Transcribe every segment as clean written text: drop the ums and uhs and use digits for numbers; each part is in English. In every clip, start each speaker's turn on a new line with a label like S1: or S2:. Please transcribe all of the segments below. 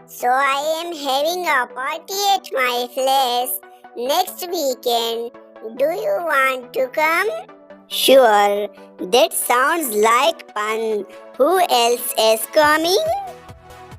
S1: So I am having a party at my place next weekend. Do you want to come? Sure, that sounds like fun. Who else is coming?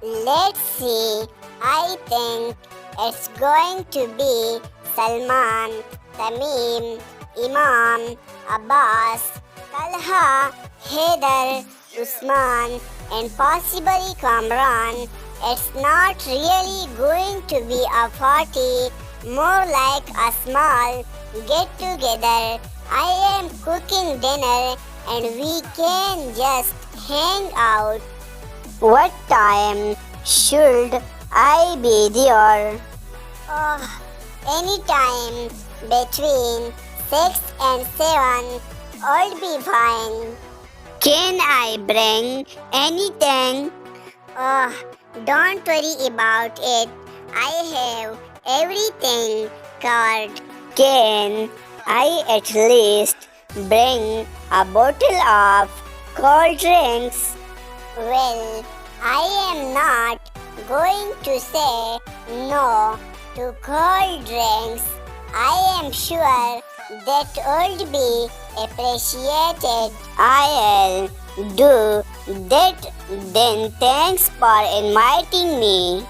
S1: Let's see. I think it's going to be Salman, Tamim, Imam, Abbas, Talha, Haider, Usman, and possibly Kamran. It's not really going to be a party, more like a small get together. I am cooking dinner and we can just hang out. What time should I be there? Oh, anytime between 6 and 7 will be fine. Can I bring anything? Oh, don't worry about it. I have everything covered. Can I at least bring a bottle of cold drinks? Well, I am not going to say no to cold drinks. I am sure that would be appreciated. I'll do that then. Thanks for inviting me.